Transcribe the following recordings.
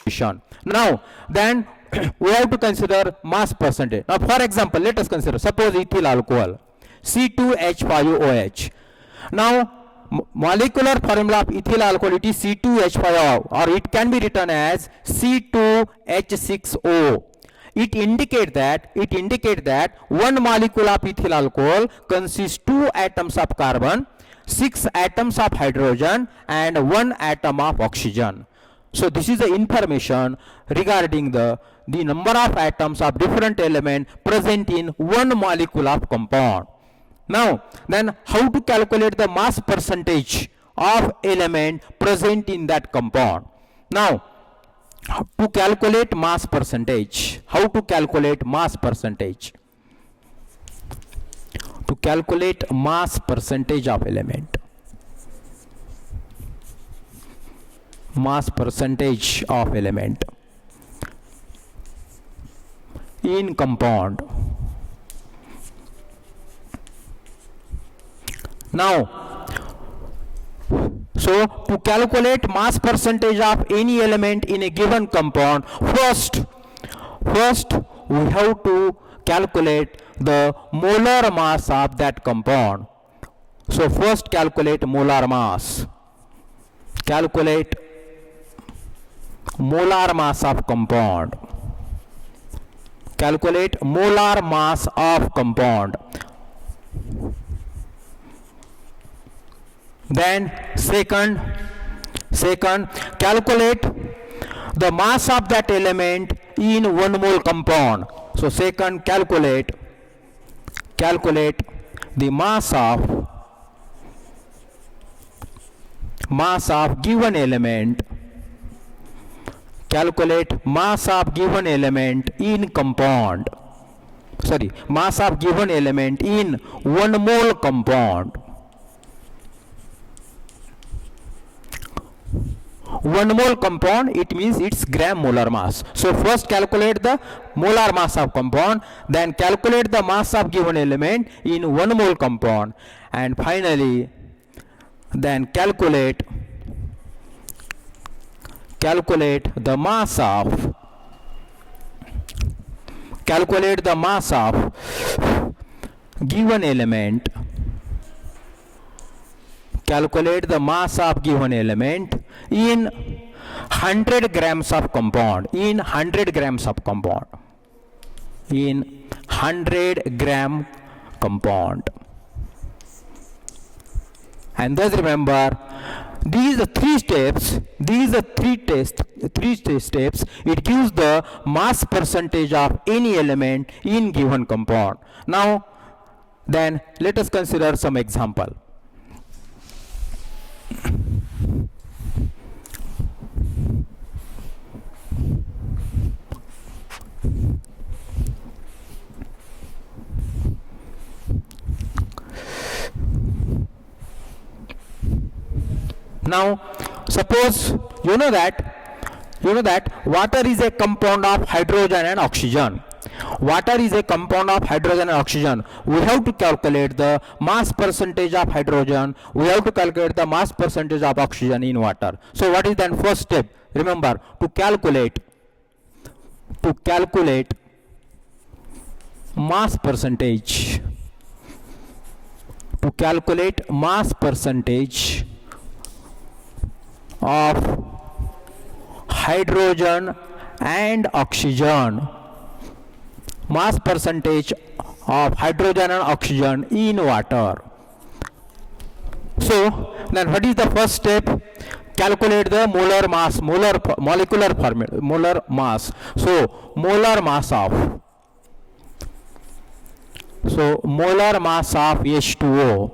oxidation. Now, then we have to consider mass percentage. Now, for example, let us consider, suppose ethyl alcohol, C2H5OH. Now, molecular formula of ethyl alcohol, it is C2H5O, or it can be written as C2H6O. It indicates that one molecule of ethyl alcohol consists 2 atoms of carbon, 6 atoms of hydrogen, and 1 atom of oxygen. So this is the information regarding the number of atoms of different element present in one molecule of compound. Now, then how to calculate the mass percentage of element present in that compound? Now, to calculate mass percentage, how to calculate mass percentage? To calculate mass percentage of element. Mass percentage of element in compound. Now, so to calculate mass percentage of any element in a given compound, first we have to calculate the molar mass of that compound. So first calculate molar mass. Calculate molar mass of compound. Calculate molar mass of compound. Then second, calculate the mass of that element in 1 mole compound. So second, calculate the mass of given element. Calculate mass of given element in compound. Sorry, mass of given element in 1 mole compound. 1 mole compound, it means its gram molar mass. So first calculate the molar mass of compound, then calculate the mass of given element in 1 mole compound, and finally then calculate the mass of given element. Calculate the mass of given element in 100 grams of compound. In 100 grams of compound. In 100 gram compound. And thus remember, these are three steps. It gives the mass percentage of any element in given compound. Now, then let us consider some example. Now, suppose you know that water is a compound of hydrogen and oxygen. Water is a compound of hydrogen and oxygen. We have to calculate the mass percentage of hydrogen. We have to calculate the mass percentage of oxygen in water. So what is then first step? Remember, to calculate mass percentage. To calculate mass percentage of hydrogen and oxygen. Mass percentage of hydrogen and oxygen in water. So then what is the first step? Calculate the molar mass, molecular formula, molar mass. So molar mass of H2O.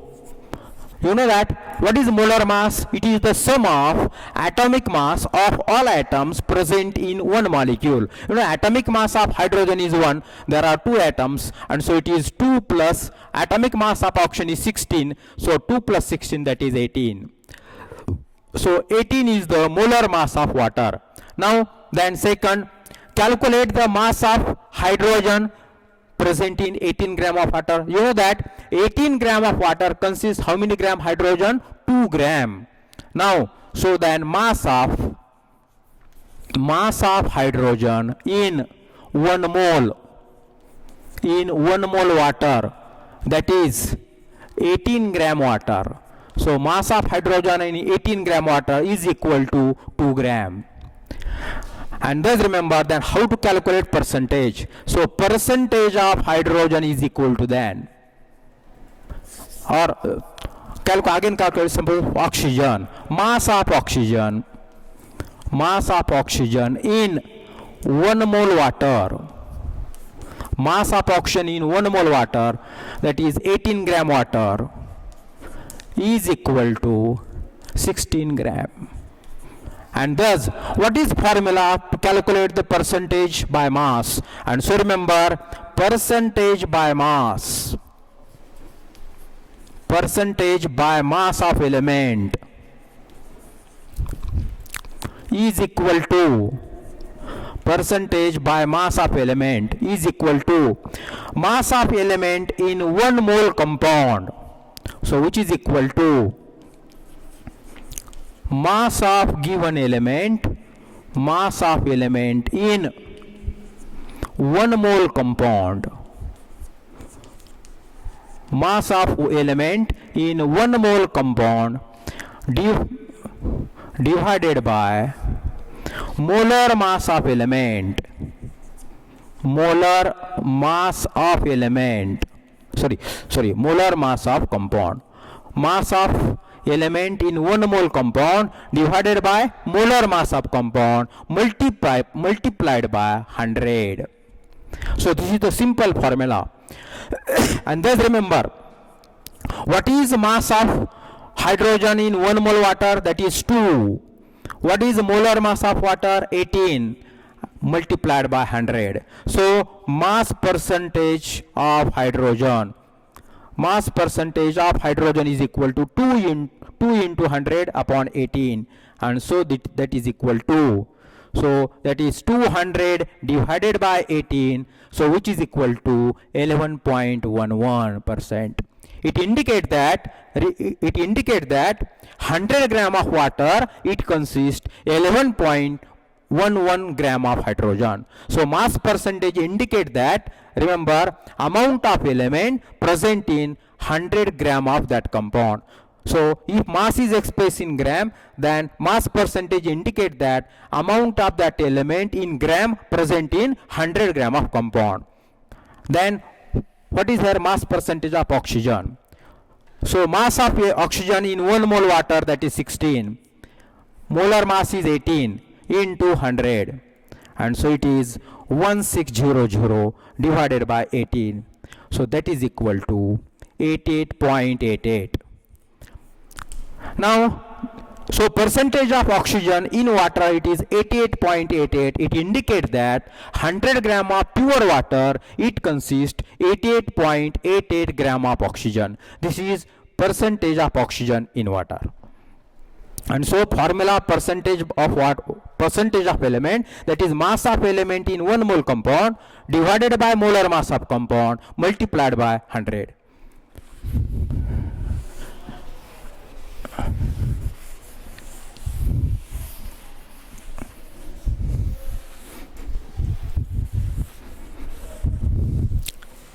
You know that what is molar mass? It is the sum of atomic mass of all atoms present in one molecule. You know, atomic mass of hydrogen is 1. There are 2 atoms, and so it is 2 plus atomic mass of oxygen is 16. So 2 plus 16, that is 18. So 18 is the molar mass of water. Now then second, calculate the mass of hydrogen present in 18 gram of water. You know that 18 gram of water consists how many gram hydrogen? 2 gram. Now, so then mass of mass of hydrogen in 1 mole water, that is 18 gram water. So mass of hydrogen in 18 gram water is equal to 2 gram. And thus remember then how to calculate percentage. So percentage of hydrogen is equal to then, or again calculate simple oxygen, mass of oxygen in 1 mole water, mass of oxygen in 1 mole water, that is 18 gram water, is equal to 16 gram. And thus what is formula to calculate the percentage by mass? And so remember, percentage by mass of element is equal to percentage by mass of element is equal to mass of element in 1 mole compound, so which is equal to mass of given element in 1 mole compound, mass of element in 1 mole compound divided by molar mass of element, molar mass of compound, mass of element in 1 mole compound divided by molar mass of compound multiplied by 100. So this is the simple formula. And thus remember, what is mass of hydrogen in 1 mole water? That is 2. What is molar mass of water? 18 multiplied by 100. So mass percentage of hydrogen is equal to 2 into 100 upon 18, and so that is equal to, so that is 200 divided by 18, so which is equal to 11.11%. It indicate that 100 gram of water, it consists 11.11 gram of hydrogen. So mass percentage indicate that, remember, amount of element present in 100 gram of that compound. So if mass is expressed in gram, then mass percentage indicate that amount of that element in gram present in 100 gram of compound. Then what is their mass percentage of oxygen? So mass of oxygen in 1 mole water, that is 16. Molar mass is 18 into 100. And so it is 1600 divided by 18. So that is equal to 88.88. Now, so percentage of oxygen in water, it is 88.88. It indicates that 100 gram of pure water, it consists 88.88 gram of oxygen. This is percentage of oxygen in water. And so formula percentage of element, that is mass of element in 1 mole compound divided by molar mass of compound multiplied by 100.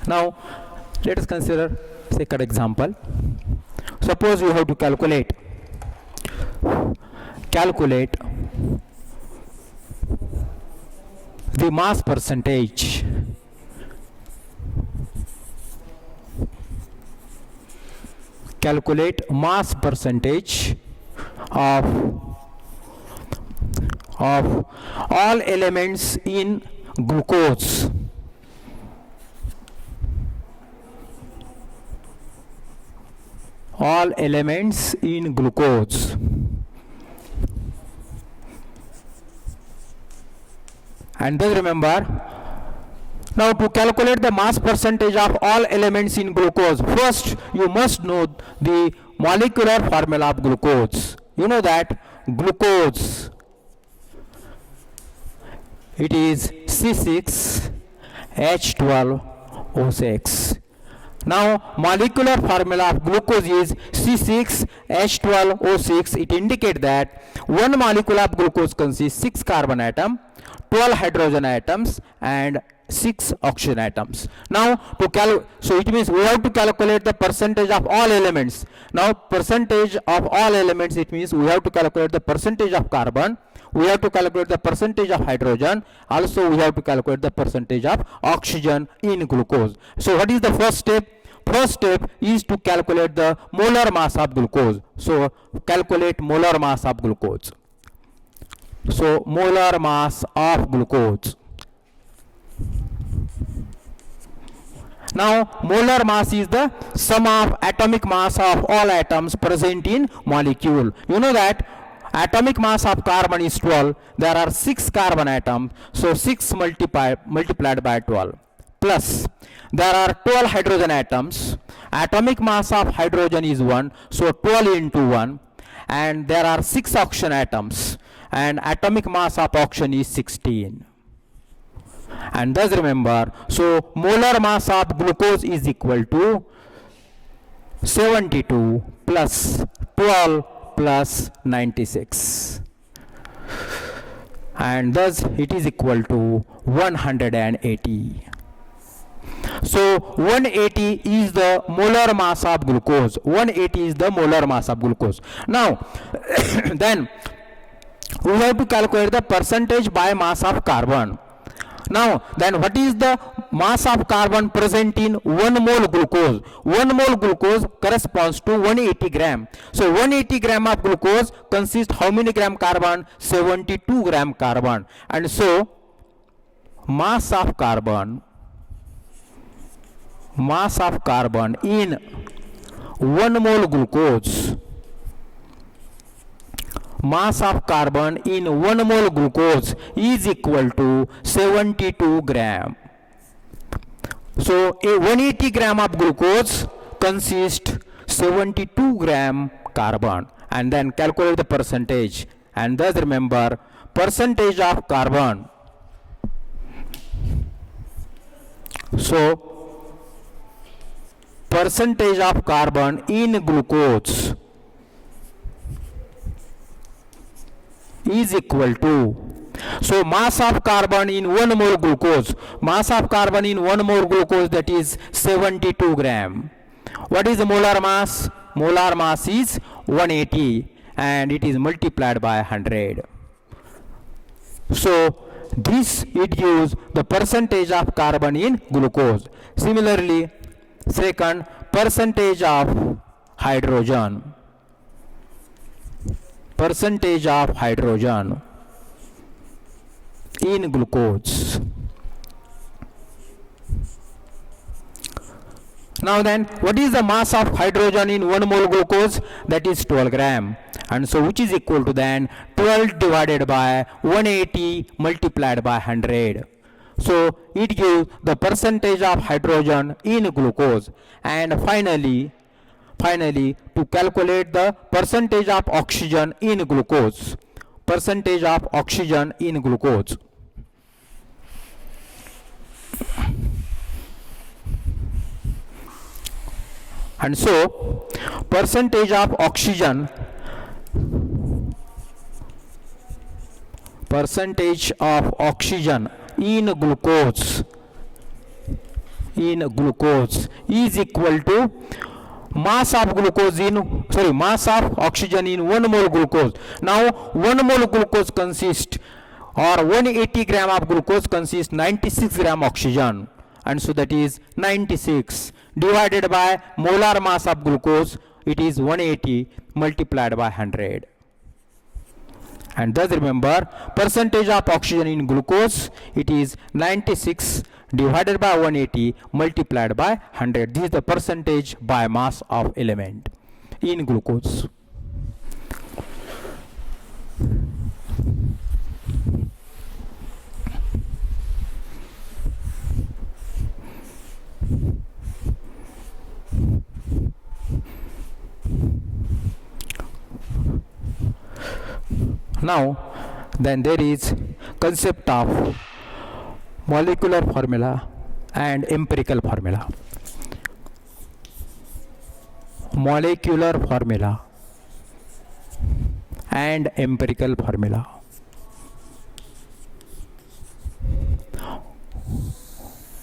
Now let us consider second example. Suppose you have to calculate the mass percentage of all elements in glucose. All elements in glucose. And then remember, now to calculate the mass percentage of all elements in glucose, first you must know the molecular formula of glucose. You know that glucose, it is C6H12O6. Now molecular formula of glucose is C6H12O6. It indicates that one molecule of glucose consists 6 carbon atom, 12 hydrogen atoms and 6 oxygen atoms. Now so it means we have to calculate the percentage of all elements. Now percentage of all elements, it means we have to calculate the percentage of carbon, we have to calculate the percentage of hydrogen, also we have to calculate the percentage of oxygen in glucose. So what is the first step? First step is to calculate the molar mass of glucose. So calculate molar mass of glucose. So molar mass of glucose. Now molar mass is the sum of atomic mass of all atoms present in molecule. You know that atomic mass of carbon is 12. There are 6 carbon atoms. So 6 multiplied by 12. Plus there are 12 hydrogen atoms. Atomic mass of hydrogen is 1. So 12 into 1. And there are 6 oxygen atoms. And atomic mass of oxygen is 16. And thus remember, so molar mass of glucose is equal to 72 plus 12 plus 96. And thus it is equal to 180. So 180 is the molar mass of glucose. 180 is the molar mass of glucose. Now then we have to calculate the percentage by mass of carbon. Now then what is the mass of carbon present in 1 mole glucose? 1 mole glucose corresponds to 180 gram. So 180 gram of glucose consists how many gram carbon? 72 gram carbon. And so mass of carbon in 1 mole glucose, mass of carbon in 1 mole glucose is equal to 72 gram. So a 180 gram of glucose consists 72 gram carbon. And then calculate the percentage. And thus remember, percentage of carbon. So percentage of carbon in glucose is equal to, so mass of carbon in 1 mole glucose, mass of carbon in 1 mole glucose, that is 72 gram. What is the molar mass? Molar mass is 180 and it is multiplied by 100. So this it gives the percentage of carbon in glucose. Similarly, second, percentage of hydrogen. Percentage of hydrogen in glucose. Now then, what is the mass of hydrogen in 1 mole glucose? That is 12 gram. And so which is equal to then 12 divided by 180 multiplied by 100. So it gives the percentage of hydrogen in glucose. And finally, to calculate the percentage of oxygen in glucose. Percentage of oxygen in glucose. And so percentage of oxygen in glucose is equal to mass of oxygen in 1 mole glucose. Now 1 mole glucose consists, or 180 gram of glucose consists 96 gram oxygen, and so that is 96 divided by molar mass of glucose, it is 180 multiplied by 100. And thus remember, percentage of oxygen in glucose, it is 96 divided by 180 multiplied by 100. This is the percentage by mass of element in glucose. Now then there is concept of molecular formula and empirical formula. molecular formula and empirical formula.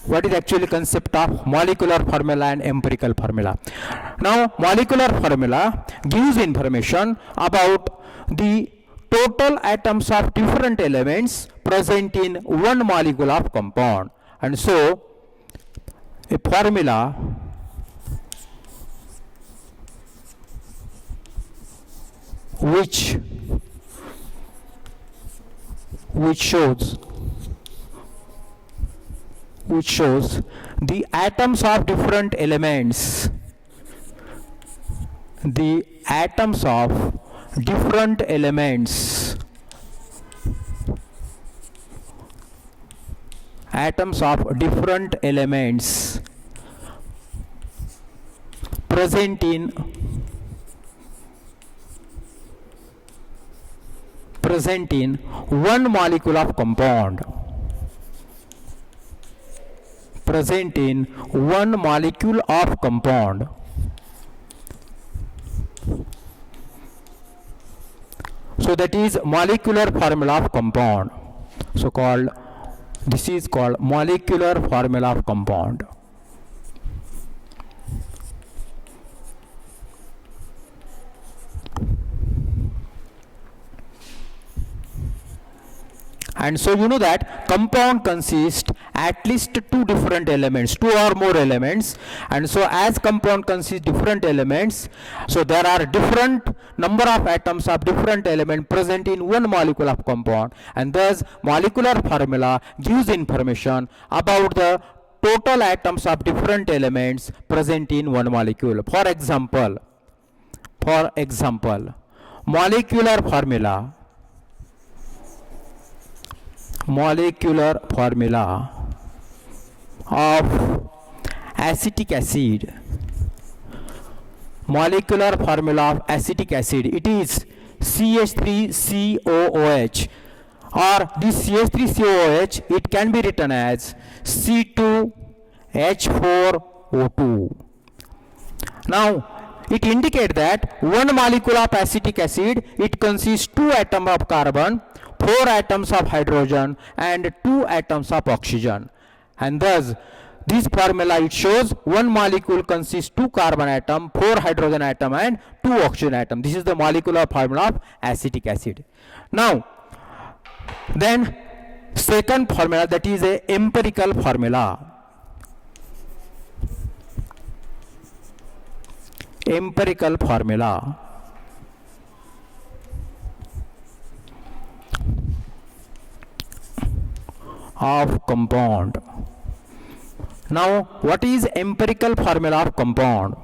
What is actually concept of molecular formula and empirical formula? Now, molecular formula gives information about the total atoms of different elements present in one molecule of compound, and so a formula which shows the atoms of different elements, the atoms of different elements, atoms of different elements present in one molecule of compound, present in one molecule of compound. So that is molecular formula of compound. So this is called molecular formula of compound. And so you know that compound consists at least two different elements, two or more elements, and so as compound consists different elements, so there are different number of atoms of different element present in one molecule of compound, and thus molecular formula gives information about the total atoms of different elements present in one molecule. For example, molecular formula of acetic acid. Molecular formula of acetic acid, it is CH3COOH, or this CH3COOH, it can be written as C2H4O2. Now it indicates that one molecule of acetic acid, it consists 2 atoms of carbon, 4 atoms of hydrogen and 2 atoms of oxygen, and thus this formula, it shows one molecule consists 2 carbon atom, 4 hydrogen atom and 2 oxygen atom. This is the molecular formula of acetic acid. Now then second formula, that is a empirical formula. Empirical formula of compound. Now what is empirical formula of compound?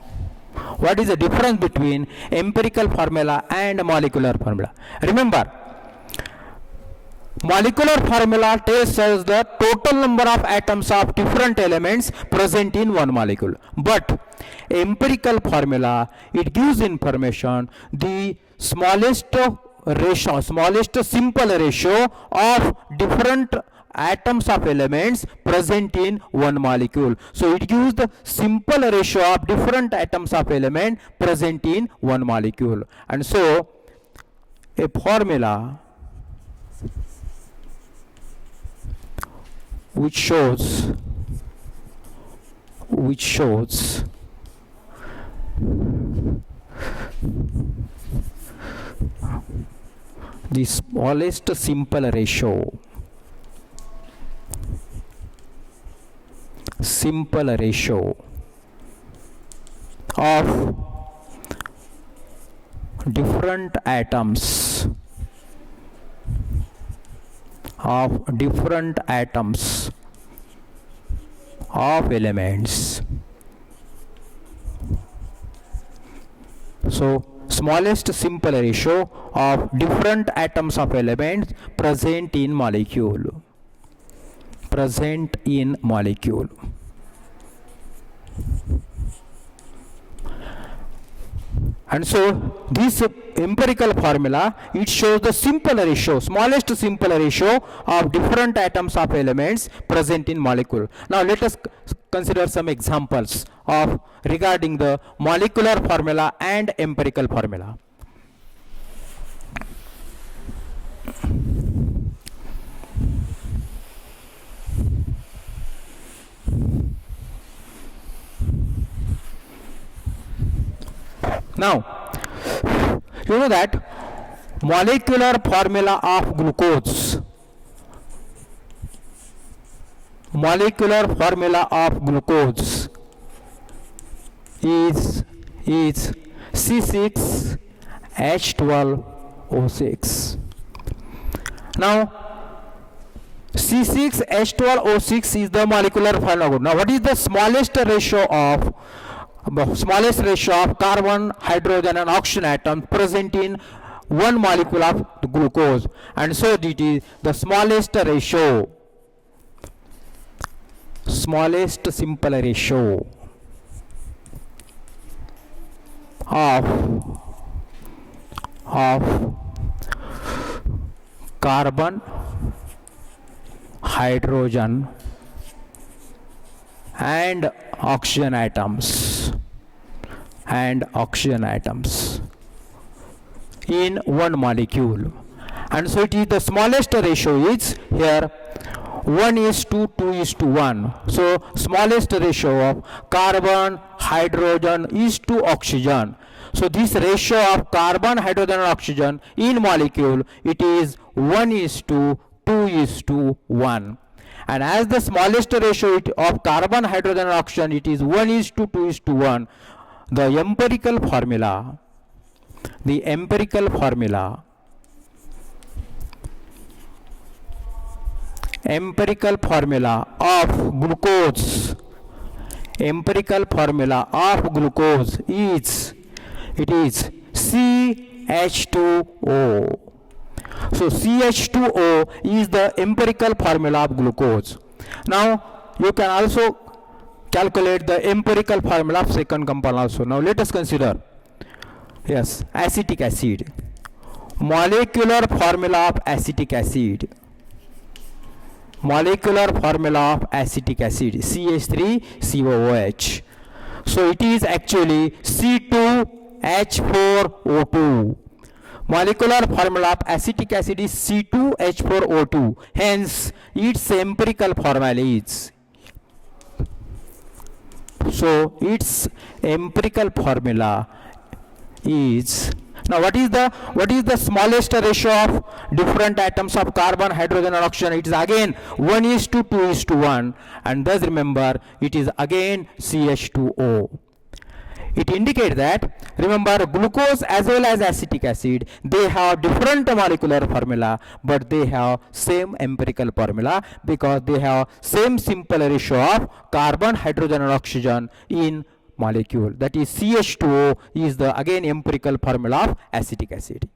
What is the difference between empirical formula and molecular formula? Remember, molecular formula tells us the total number of atoms of different elements present in one molecule, but empirical formula, it gives information the smallest simple ratio of different atoms of elements present in one molecule. So it gives the simple ratio of different atoms of element present in one molecule, and so a formula which shows the smallest simple ratio of different atoms of elements. So smallest simple ratio of different atoms of elements present in molecule. And so this empirical formula, it shows the simple ratio, smallest simple ratio of different atoms of elements present in molecule. Now let us consider some examples of regarding the molecular formula and empirical formula. Now, you know that molecular formula of glucose, molecular formula of glucose is C6H12O6. Now, C6H12O6 is the molecular formula. Now, what is the smallest ratio of carbon, hydrogen and oxygen atoms present in one molecule of glucose? And so it is the smallest ratio, smallest simple ratio of carbon, hydrogen and oxygen atoms in one molecule. And so it is the smallest ratio is here 1:2:1. So smallest ratio of carbon, hydrogen is to oxygen. So this ratio of carbon, hydrogen and oxygen in molecule, it is 1:2:1. And as the smallest ratio of carbon, hydrogen and oxygen, it is 1:2:1. The empirical formula of glucose, it is CH2O. So CH2O is the empirical formula of glucose. Now you can also calculate the empirical formula of second compound also. Now let us consider, yes, acetic acid. Molecular formula of acetic acid. CH3COOH. So it is actually C2H4O2. Molecular formula of acetic acid is C2H4O2. Hence, its empirical formula is. So its empirical formula is. Now what is the smallest ratio of different atoms of carbon, hydrogen and oxygen? It is again 1:2:1, and thus remember it is again CH2O. It indicates that, remember, glucose as well as acetic acid, they have different molecular formula, but they have same empirical formula because they have same simple ratio of carbon, hydrogen and oxygen in molecule. That is CH2O is the again empirical formula of acetic acid.